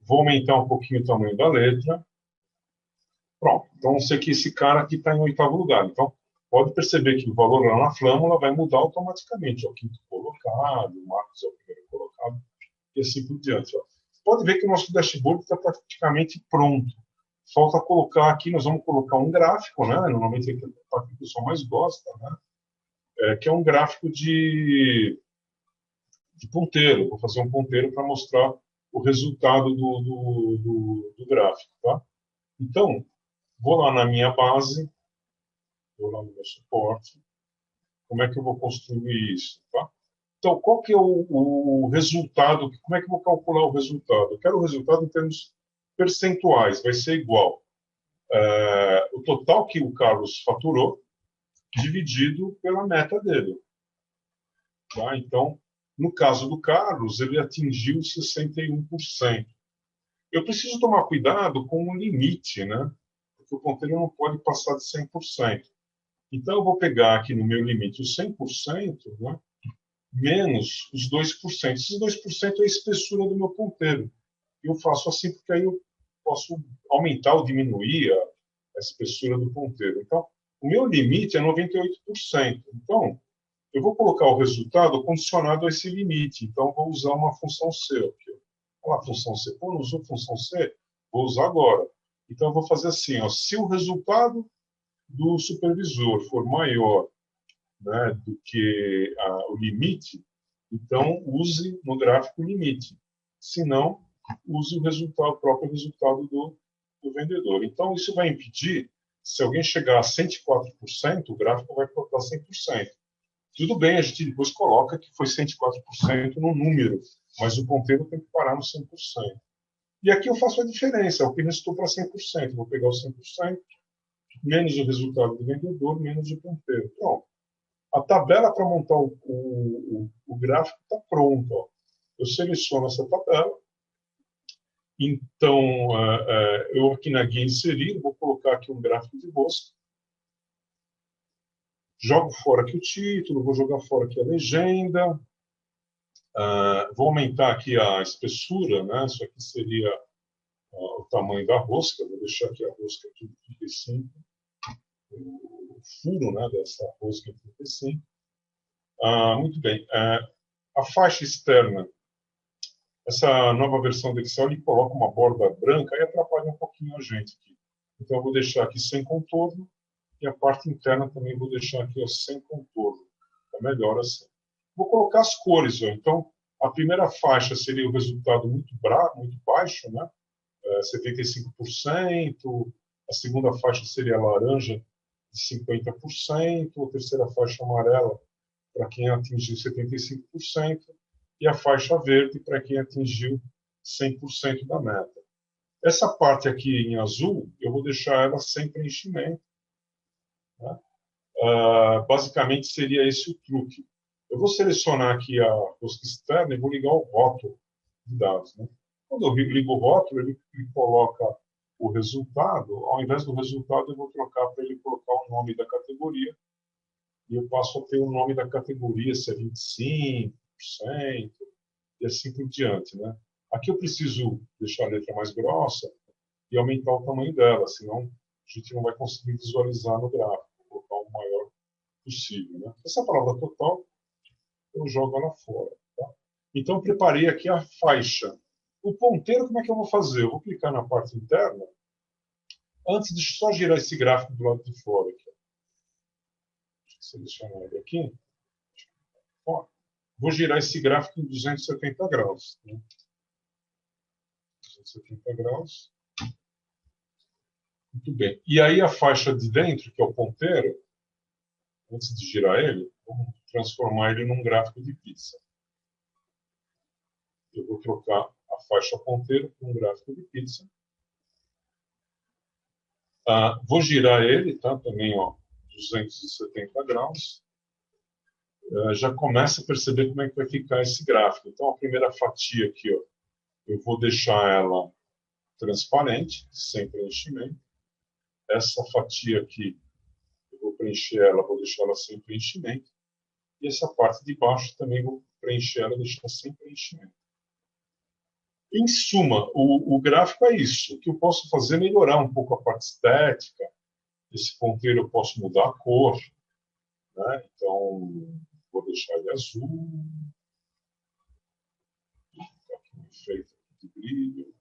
vou aumentar um pouquinho o tamanho da letra. Pronto. Então, eu sei que esse cara aqui está em 8º lugar. Então, pode perceber que o valor lá na flâmula vai mudar automaticamente. É o 5º colocado, o Marcos é o primeiro colocado, e assim por diante. Ó. Pode ver que o nosso dashboard está praticamente pronto. Falta colocar aqui, nós vamos colocar um gráfico, né? Normalmente é a parte que o pessoal mais gosta, né? Que é um gráfico de ponteiro. Vou fazer um ponteiro para mostrar o resultado do gráfico. Tá? Então, vou lá na minha base, vou lá no meu suporte. Como é que eu vou construir isso? Tá? Então, qual que é o resultado? Como é que eu vou calcular o resultado? Eu quero o resultado em termos percentuais, vai ser igual o total que o Carlos faturou dividido pela meta dele. Tá? Então, no caso do Carlos, ele atingiu 61%. Eu preciso tomar cuidado com o limite, né? Porque o ponteiro não pode passar de 100%. Então, eu vou pegar aqui no meu limite os 100%, né? Menos os 2%. Esses 2% é a espessura do meu ponteiro. Eu faço assim porque aí eu posso aumentar ou diminuir a espessura do ponteiro. Então, o meu limite é 98%. Então, eu vou colocar o resultado condicionado a esse limite. Então, vou usar uma função C. Aqui. Olha lá, função C. Pô, não usou função C? Vou usar agora. Então, eu vou fazer assim. Ó, se o resultado do supervisor for maior, né, do que o limite, Então, use no gráfico o limite. Se não, use o próprio resultado do vendedor. Então, isso vai impedir, se alguém chegar a 104%, o gráfico vai colocar 100%. Tudo bem, a gente depois coloca que foi 104% no número, mas o ponteiro tem que parar no 100%. E aqui eu faço a diferença, é o que restou para 100%. Vou pegar o 100%, menos o resultado do vendedor, menos o ponteiro. Pronto. A tabela para montar o gráfico está pronta. Eu seleciono essa tabela. Então, eu aqui na guia inserir, vou colocar aqui um gráfico de rosca. Jogo fora aqui o título, vou jogar fora aqui a legenda. Vou aumentar aqui a espessura, né? Isso aqui seria o tamanho da rosca. Vou deixar aqui a rosca aqui em 35. O furo, né, dessa rosca em 35. Muito bem. A faixa externa, essa nova versão do Excel, ele coloca uma borda branca e atrapalha um pouquinho a gente aqui. Então, eu vou deixar aqui sem contorno. E a parte interna também vou deixar aqui sem contorno. É melhor assim. Vou colocar as cores. Então, a primeira faixa seria o resultado muito baixo, né? 75%. A segunda faixa seria a laranja, de 50%. A terceira faixa amarela, para quem atingiu 75%. E a faixa verde, para quem atingiu 100% da meta. Essa parte aqui em azul, eu vou deixar ela sem preenchimento. Né? Basicamente seria esse o truque. Eu vou selecionar aqui a rosca externa e vou ligar o rótulo de dados. Né? Quando eu ligo o rótulo, ele coloca o resultado. Ao invés do resultado, eu vou trocar para ele colocar o nome da categoria. E eu passo a ter o nome da categoria, se é 25%, e assim por diante. Né? Aqui eu preciso deixar a letra mais grossa e aumentar o tamanho dela, senão a gente não vai conseguir visualizar no gráfico. Vou colocar o maior possível. Né? Essa palavra total, eu jogo ela fora. Tá? Então, eu preparei aqui a faixa. O ponteiro, como é que eu vou fazer? Eu vou clicar na parte interna. Antes, deixa eu só girar esse gráfico do lado de fora. Aqui. Deixa eu selecionar ele aqui. Ó, vou girar esse gráfico em 270 graus. Né? 270 graus. Muito bem. E aí a faixa de dentro, que é o ponteiro, antes de girar ele, vamos transformar ele num gráfico de pizza. Eu vou trocar a faixa ponteiro por um gráfico de pizza. Vou girar ele, tá? Também, ó, 270 graus. Já começa a perceber como é que vai ficar esse gráfico. Então, a primeira fatia aqui, ó, eu vou deixar ela transparente, sem preenchimento. Essa fatia aqui, eu vou preencher ela, vou deixar ela sem preenchimento. E essa parte de baixo também vou preencher ela, deixar sem preenchimento. Em suma, o gráfico é isso. O que eu posso fazer é melhorar um pouco a parte estética. Esse ponteiro eu posso mudar a cor. Né? Então, vou deixar ele azul. Vou colocar aqui um efeito de brilho.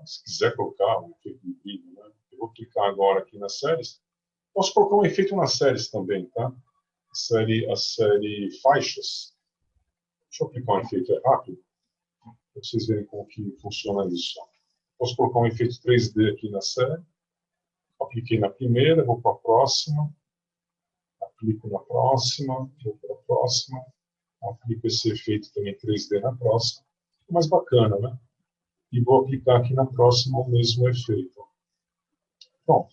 Se quiser colocar um efeito de brilho, né? Eu vou clicar agora aqui nas séries. Posso colocar um efeito nas séries também, tá? A série faixas. Deixa eu aplicar um efeito rápido, para vocês verem como que funciona isso. Posso colocar um efeito 3D aqui na série. Apliquei na primeira, vou para a próxima. Aplico na próxima, vou para a próxima. Aplico esse efeito também 3D na próxima. Fica mais bacana, né? E vou aplicar aqui na próxima o mesmo efeito. Bom,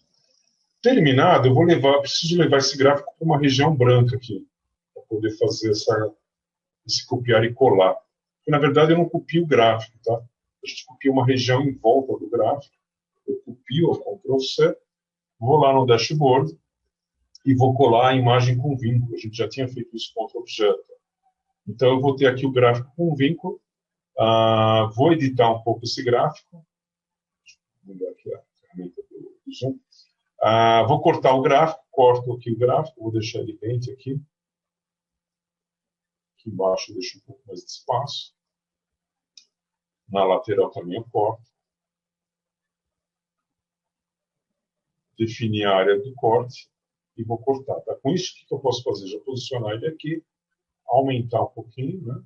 terminado, eu preciso levar esse gráfico para uma região branca aqui, para poder fazer esse copiar e colar. Porque, na verdade, eu não copio o gráfico, tá? A gente copia uma região em volta do gráfico. Eu copio, Ctrl+C, vou lá no dashboard e vou colar a imagem com vínculo. A gente já tinha feito isso com outro objeto. Então, eu vou ter aqui o gráfico com vínculo. Vou editar um pouco esse gráfico. Vou mudar aqui a ferramenta do zoom. Vou cortar o gráfico, corto aqui o gráfico, vou deixar ele dentro aqui. Aqui embaixo eu deixo um pouco mais de espaço. Na lateral também eu corto. Definir a área do corte e vou cortar. Tá? Com isso, o que eu posso fazer? Já posicionar ele aqui, aumentar um pouquinho, né?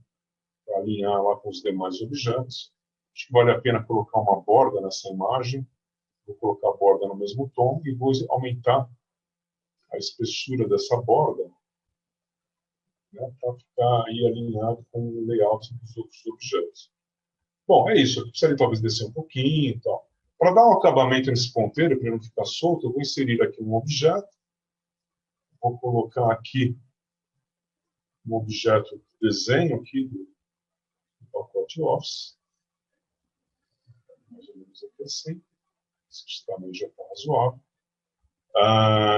Para alinhar lá com os demais objetos. Acho que vale a pena colocar uma borda nessa imagem. Vou colocar a borda no mesmo tom e vou aumentar a espessura dessa borda, né, para ficar aí alinhado com o layout dos outros objetos. Bom, é isso. Eu precisaria talvez descer um pouquinho e tal. Para dar um acabamento nesse ponteiro, para ele não ficar solto, eu vou inserir aqui um objeto. Vou colocar aqui um objeto de desenho aqui do pacote Office. Mais ou menos aqui assim. Esse tamanho já está razoável.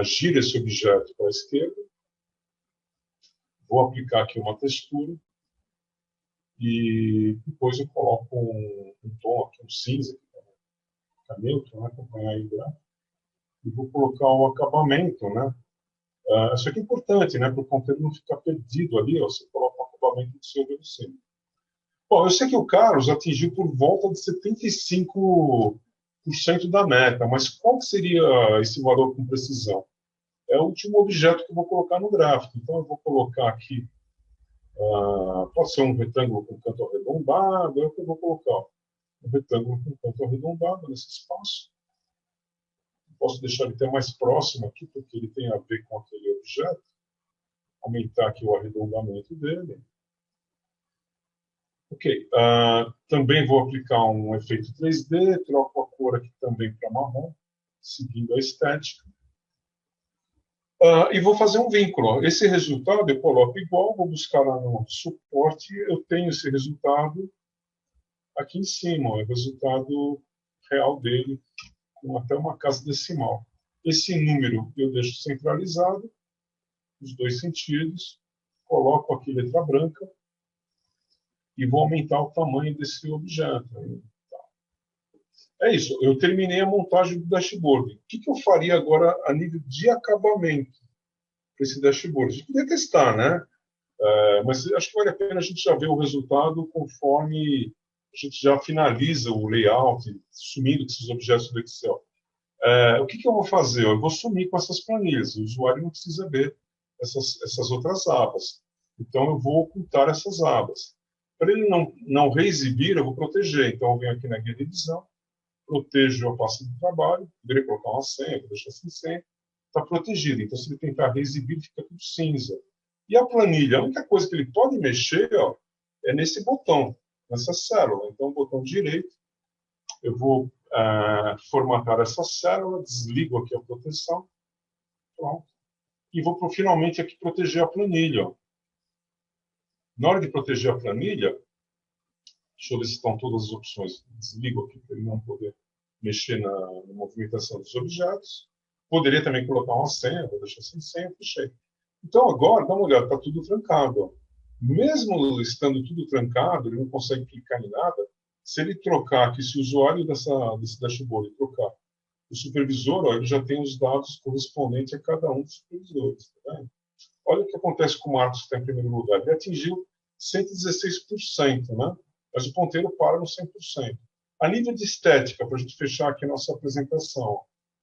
Gira esse objeto para a esquerda. Vou aplicar aqui uma textura. E depois eu coloco um tom aqui, um cinza, que está neutro, né, acompanhar aí o gráfico. E vou colocar o acabamento, né? Isso aqui é importante, né, para o conteúdo não ficar perdido ali, ó, você coloca o acabamento do seu verossímil. Bom, eu sei que o Carlos atingiu por volta de 75% da meta, mas qual que seria esse valor com precisão? É o último objeto que eu vou colocar no gráfico. Então, eu vou colocar aqui, pode ser um retângulo com canto arredondado, é o que eu vou colocar. Um retângulo com canto arredondado nesse espaço. Posso deixar ele até mais próximo aqui, porque ele tem a ver com aquele objeto. Aumentar aqui o arredondamento dele. Ok. Também vou aplicar um efeito 3D, troco a cor aqui também para marrom, seguindo a estética. E vou fazer um vínculo. Esse resultado eu coloco igual, vou buscar lá no suporte, eu tenho esse resultado aqui em cima, o resultado real dele, com até uma casa decimal. Esse número eu deixo centralizado, nos dois sentidos, coloco aqui letra branca e vou aumentar o tamanho desse objeto. É isso, eu terminei a montagem do dashboard. O que eu faria agora a nível de acabamento para esse dashboard? A gente poderia testar, né? Mas acho que vale a pena a gente já ver o resultado conforme a gente já finaliza o layout, sumindo esses objetos do Excel. O que eu vou fazer? Eu vou sumir com essas planilhas. O usuário não precisa ver essas outras abas. Então, eu vou ocultar essas abas. Para ele não reexibir, eu vou proteger. Então, eu venho aqui na guia de visão, protejo a pasta de trabalho, poderia colocar uma senha, vou deixar sem senha, está protegido. Então, se ele tentar reexibir, fica tudo cinza. E a planilha, a única coisa que ele pode mexer, ó, é nesse botão, nessa célula. Então, o botão direito, eu vou formatar essa célula, desligo aqui a proteção, pronto. E vou finalmente aqui proteger a planilha. Ó. Na hora de proteger a planilha, deixa eu ver se estão todas as opções. Desligo aqui para ele não poder mexer na movimentação dos objetos. Poderia também colocar uma senha, vou deixar sem senha, fechei. Então agora, dá uma olhada, está tudo trancado. Ó. Mesmo estando tudo trancado, ele não consegue clicar em nada. Se ele trocar aqui, se o usuário desse dashboard trocar o supervisor, ó, ele já tem os dados correspondentes a cada um dos supervisores. Tá vendo? Olha o que acontece com o Marcos, que está em primeiro lugar. Ele atingiu 116%, né? Mas o ponteiro para no 100%. A nível de estética, para a gente fechar aqui a nossa apresentação,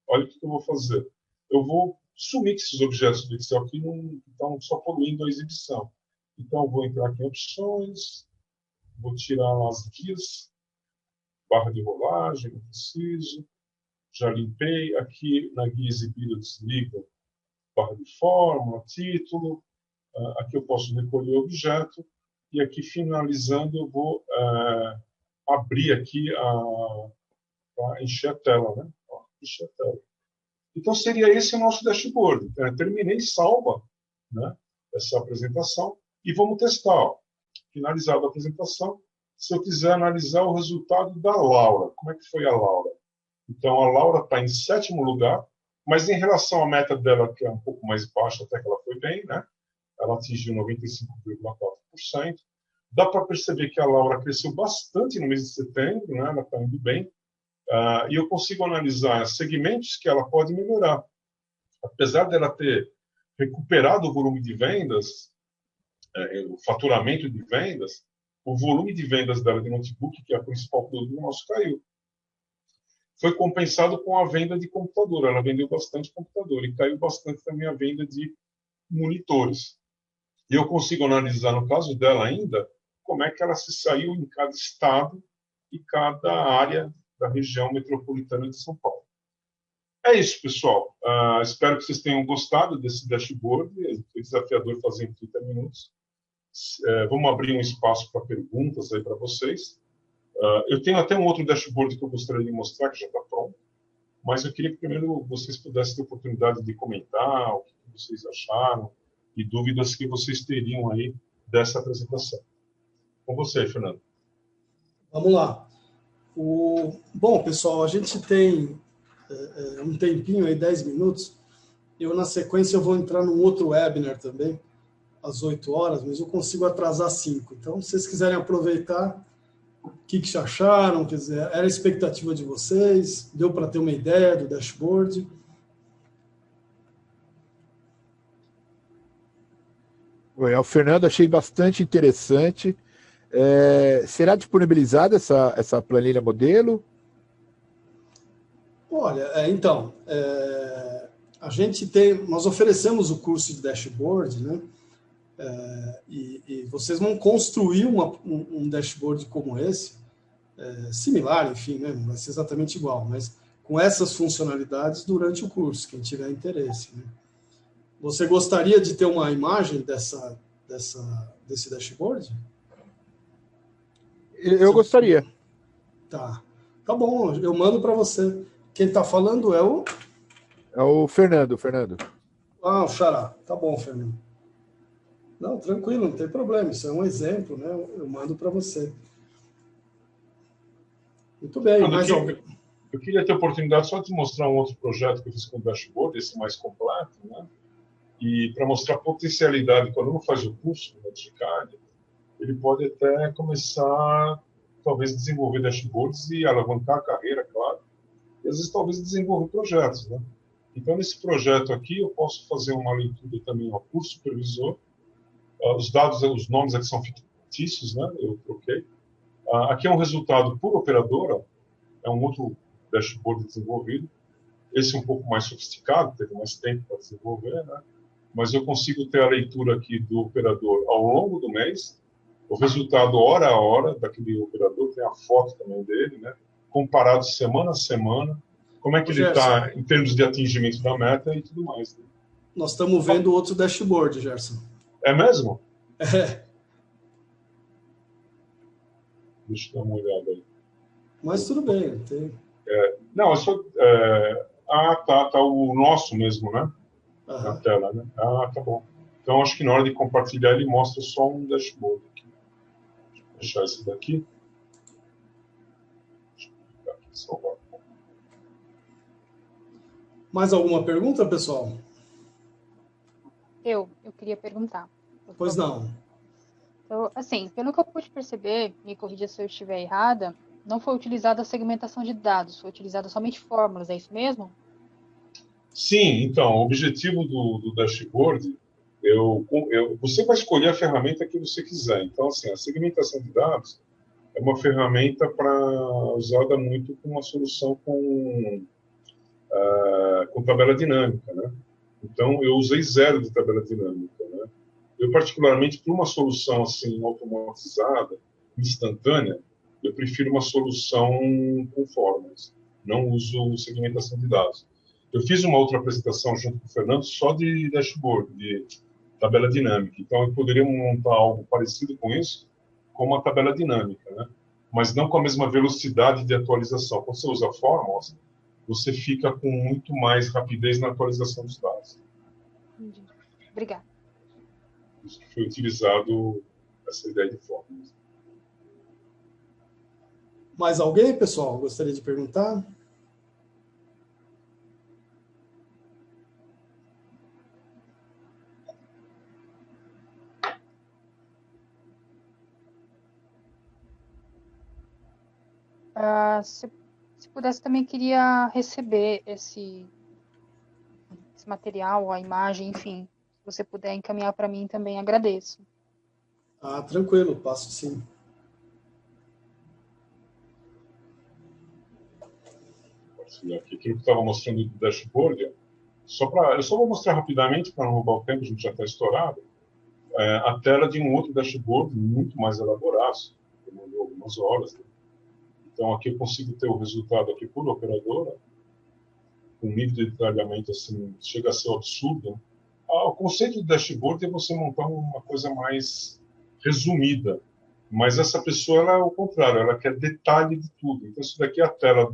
olha o que eu vou fazer. Eu vou sumir esses objetos do Excel que não estão só poluindo a exibição. Então, eu vou entrar aqui em opções, vou tirar lá as guias, barra de rolagem, não preciso. Já limpei. Aqui na guia exibida, desligo barra de fórmula, título. Aqui eu posso recolher o objeto. E aqui, finalizando, eu vou abrir aqui para encher a tela. Né? Ó, encher a tela. Então, seria esse o nosso dashboard. Terminei salva, né, essa apresentação. E vamos testar. Ó. Finalizada a apresentação. Se eu quiser analisar o resultado da Laura. Como é que foi a Laura? Então, a Laura está em 7º lugar, mas em relação à meta dela, que é um pouco mais baixa, até que ela foi bem, né? Ela atingiu 95,4%. Dá para perceber que a Laura cresceu bastante no mês de setembro, né? Ela está indo bem. E eu consigo analisar segmentos que ela pode melhorar. Apesar dela ter recuperado o volume de vendas, o faturamento de vendas, o volume de vendas dela de notebook, que é a principal produto nosso, caiu. Foi compensado com a venda de computador. Ela vendeu bastante computador e caiu bastante também a venda de monitores. E eu consigo analisar, no caso dela ainda, como é que ela se saiu em cada estado e cada área da região metropolitana de São Paulo. É isso, pessoal. Espero que vocês tenham gostado desse dashboard. Foi desafiador fazer em 30 minutos. Vamos abrir um espaço para perguntas aí para vocês. Eu tenho até um outro dashboard que eu gostaria de mostrar, que já está pronto. Mas eu queria que primeiro vocês pudessem ter oportunidade de comentar o que vocês acharam e dúvidas que vocês teriam aí dessa apresentação. Com você, Fernando. Vamos lá. Bom, pessoal, a gente tem um tempinho aí, 10 minutos. Na sequência, eu vou entrar num outro webinar também, às 8 horas, mas eu consigo atrasar 5. Então, se vocês quiserem aproveitar, o que acharam? Quer dizer, era a expectativa de vocês? Deu para ter uma ideia do dashboard? O Fernando, achei bastante interessante. Será disponibilizada essa planilha modelo? Olha, então, nós oferecemos o curso de dashboard, né? E vocês vão construir um dashboard como esse, similar, enfim, né? Não vai ser exatamente igual, mas com essas funcionalidades durante o curso, quem tiver interesse, né? Você gostaria de ter uma imagem desse dashboard? Eu gostaria. Tá bom, eu mando para você. Quem está falando é o... É o Fernando. Ah, o Xará. Tá bom, Fernando. Não, tranquilo, não tem problema. Isso é um exemplo, né? Eu mando para você. Muito bem. Eu queria ter a oportunidade só de mostrar um outro projeto que eu fiz com o dashboard, esse mais completo, né? E para mostrar a potencialidade, quando aluno faz o curso no Digicad, ele pode até começar, talvez, a desenvolver dashboards e alavancar a carreira, claro. E, às vezes, talvez, desenvolver projetos, né? Então, nesse projeto aqui, eu posso fazer uma leitura também ao curso supervisor. Os dados, os nomes aqui são fictícios, né? Eu troquei. Aqui é um resultado por operadora, é um outro dashboard desenvolvido. Esse é um pouco mais sofisticado, teve mais tempo para desenvolver, né? Mas eu consigo ter a leitura aqui do operador ao longo do mês, o resultado hora a hora daquele operador, tem a foto também dele, né? Comparado semana a semana, como é que ele está em termos de atingimento da meta e tudo mais. Né? Nós estamos vendo outro dashboard, Gerson. É mesmo? É. Deixa eu dar uma olhada aí. Mas tudo bem. Tem... Não, é só... tá o nosso mesmo, né? Na tela, né? Tá bom. Então, acho que na hora de compartilhar, ele mostra só um dashboard aqui. Deixa eu deixar esse daqui. Deixa eu clicar aqui, salvar. Mais alguma pergunta, pessoal? Eu queria perguntar. Pois não. Então, assim, pelo que eu pude perceber, me corrija se eu estiver errada, não foi utilizada a segmentação de dados, foi utilizada somente fórmulas, é isso mesmo? Sim, então, o objetivo do dashboard, você vai escolher a ferramenta que você quiser. Então, assim, a segmentação de dados é uma ferramenta usada muito com uma solução com tabela dinâmica, né? Então, eu usei 0 de tabela dinâmica, né? Eu, particularmente, para uma solução assim automatizada, instantânea, eu prefiro uma solução com fórmulas. Não uso segmentação de dados. Eu fiz uma outra apresentação junto com o Fernando só de dashboard, de tabela dinâmica. Então, eu poderia montar algo parecido com isso, com uma tabela dinâmica, né? Mas não com a mesma velocidade de atualização. Quando você usa fórmulas, você fica com muito mais rapidez na atualização dos dados. Entendi. Obrigada. Isso que foi utilizado, essa ideia de fórmulas. Mais alguém, pessoal? Gostaria de perguntar? Se pudesse, também queria receber esse material, a imagem, enfim. Se você puder encaminhar para mim, também agradeço. Tranquilo, passo sim. Aquilo que eu estava mostrando do dashboard, eu só vou mostrar rapidamente para não roubar o tempo, a gente já está estourado. a tela de um outro dashboard muito mais elaborado, demorou algumas horas. Né? Então, aqui eu consigo ter o resultado aqui por operadora, com um nível de detalhamento assim, chega a ser absurdo. O conceito de dashboard é você montar uma coisa mais resumida, mas essa pessoa ela é o contrário, ela quer detalhe de tudo. Então, isso daqui é a tela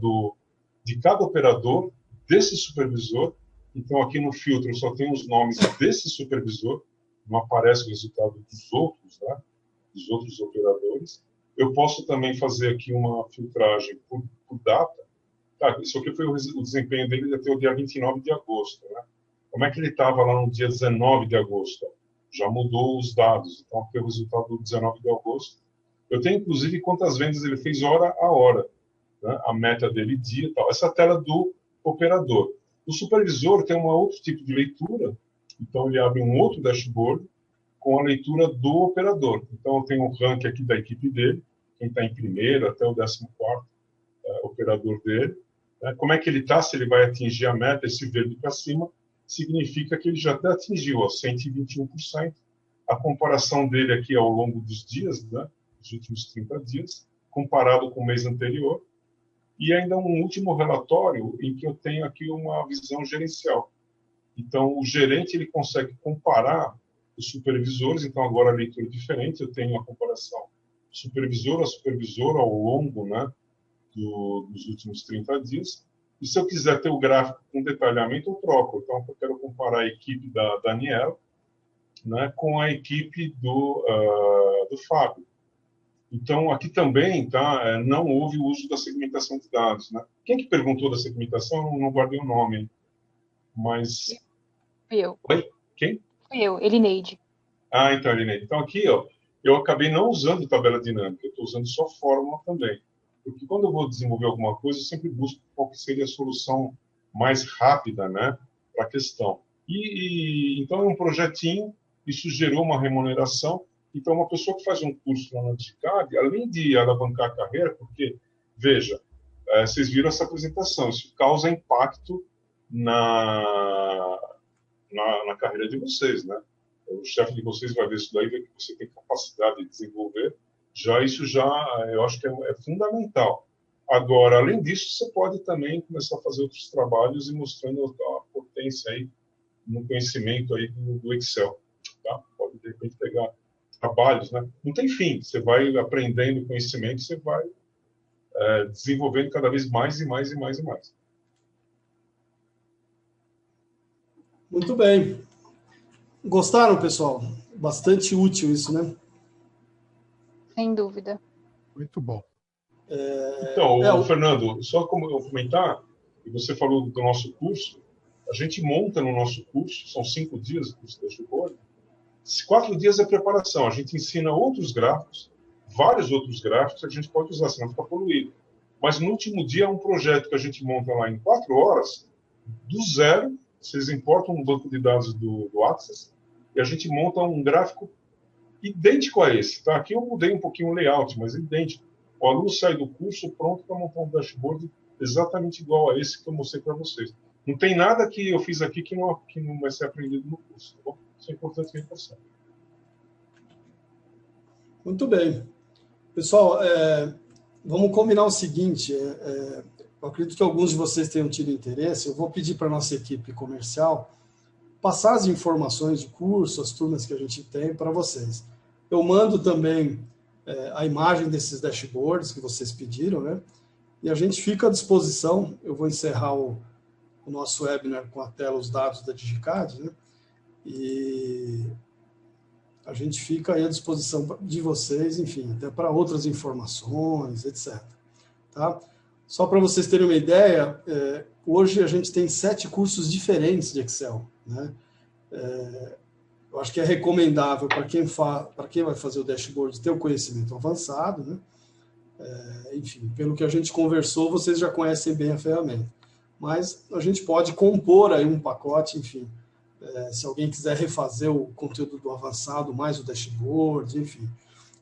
de cada operador, desse supervisor. Então, aqui no filtro só tem os nomes desse supervisor, não aparece o resultado dos outros, né? Dos outros operadores. Eu posso também fazer aqui uma filtragem por data. Tá, isso aqui foi o desempenho dele até o dia 29 de agosto. Né? Como é que ele estava lá no dia 19 de agosto? Já mudou os dados. Então, aqui é o resultado do 19 de agosto. Eu tenho, inclusive, quantas vendas ele fez hora a hora. Né? A meta dele, dia e tal. Essa é a tela do operador. O supervisor tem um outro tipo de leitura. Então, ele abre um outro dashboard com a leitura do operador. Então, eu tenho o ranking aqui da equipe dele, quem está em primeiro até o 14º operador dele. Como é que ele está, se ele vai atingir a meta, esse verde para cima, significa que ele já até atingiu 121%. A comparação dele aqui ao longo dos dias, né, dos últimos 30 dias, comparado com o mês anterior. E ainda um último relatório em que eu tenho aqui uma visão gerencial. Então, o gerente ele consegue comparar os supervisores, então agora a leitura é diferente, eu tenho a comparação supervisor a supervisor ao longo, né, dos últimos 30 dias. E se eu quiser ter o gráfico com detalhamento, eu troco. Então, eu quero comparar a equipe da Daniela, né, com a equipe do Fábio. Então, aqui também não houve o uso da segmentação de dados. Né? Quem que perguntou da segmentação? Eu não guardei o nome. Mas... Fui eu. Oi? Quem? Fui eu, Elineide. Então, Elineide. Então, aqui, eu acabei não usando tabela dinâmica, eu estou usando só fórmula também. Porque quando eu vou desenvolver alguma coisa, eu sempre busco qual que seria a solução mais rápida, né, para a questão. Então, é um projetinho, isso gerou uma remuneração. Então, uma pessoa que faz um curso lá na DIGICAD, além de alavancar a carreira, porque, veja, vocês viram essa apresentação, isso causa impacto na carreira de vocês, né? O chefe de vocês vai ver isso daí, ver que você tem capacidade de desenvolver. Isso eu acho que é fundamental. Agora, além disso, você pode também começar a fazer outros trabalhos e mostrando a potência aí no conhecimento aí do Excel. Tá? Pode, de repente, pegar trabalhos, né? Não tem fim. Você vai aprendendo conhecimento, você vai desenvolvendo cada vez mais e mais e mais e mais. Muito bem. Gostaram, pessoal? Bastante útil isso, né? Sem dúvida. Muito bom. Então, Fernando, só como eu comentar, e você falou do nosso curso, a gente monta no nosso curso, são 5 dias o curso da Dashboard, 4 dias é preparação, a gente ensina outros gráficos, vários outros gráficos que a gente pode usar, senão fica poluído. Mas no último dia é um projeto que a gente monta lá em 4 horas, do zero, vocês importam um banco de dados do Access, e a gente monta um gráfico idêntico a esse. Tá? Aqui eu mudei um pouquinho o layout, mas é idêntico. O aluno sai do curso pronto para montar um dashboard exatamente igual a esse que eu mostrei para vocês. Não tem nada que eu fiz aqui que não vai ser aprendido no curso. Tá bom? Isso é importante reforçar. Muito bem. Pessoal, vamos combinar o seguinte. Eu acredito que alguns de vocês tenham tido interesse. Eu vou pedir para a nossa equipe comercial passar as informações de curso, as turmas que a gente tem para vocês. Eu mando também a imagem desses dashboards que vocês pediram, né? E a gente fica à disposição. Eu vou encerrar o nosso webinar com a tela, os dados da DigiCAD, né? E a gente fica aí à disposição de vocês, enfim, até para outras informações, etc. Tá? Só para vocês terem uma ideia, hoje a gente tem 7 cursos diferentes de Excel, né? Eu acho que é recomendável para quem vai fazer o dashboard ter o conhecimento avançado, né? Enfim, pelo que a gente conversou, vocês já conhecem bem a ferramenta. Mas a gente pode compor aí um pacote, enfim, se alguém quiser refazer o conteúdo do avançado, mais o dashboard, enfim.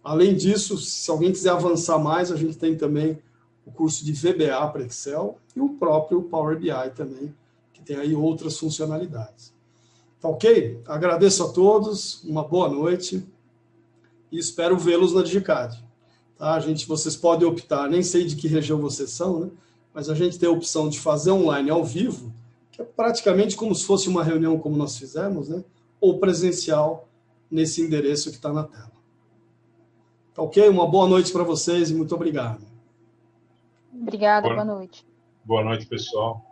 Além disso, se alguém quiser avançar mais, a gente tem também o curso de VBA para Excel e o próprio Power BI também, que tem aí outras funcionalidades. Tá ok? Agradeço a todos, uma boa noite e espero vê-los na DigiCAD. Tá? Vocês podem optar, nem sei de que região vocês são, né? Mas a gente tem a opção de fazer online ao vivo, que é praticamente como se fosse uma reunião como nós fizemos, né? Ou presencial nesse endereço que está na tela. Tá ok? Uma boa noite para vocês e muito obrigado. Obrigada, boa noite. Boa noite, pessoal.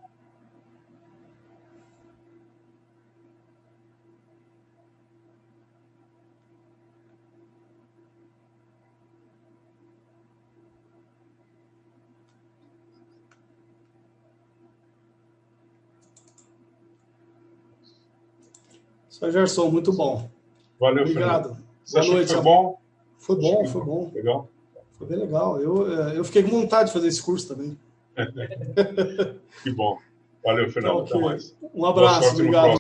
Sr. Gerson, muito bom. Valeu, obrigado. Fernando. Você achou que foi bom? Foi bom, foi bom. Legal? Foi bem legal. Eu fiquei com vontade de fazer esse curso também. Que bom. Valeu, Fernando. Então, Até mais. Um abraço, obrigado.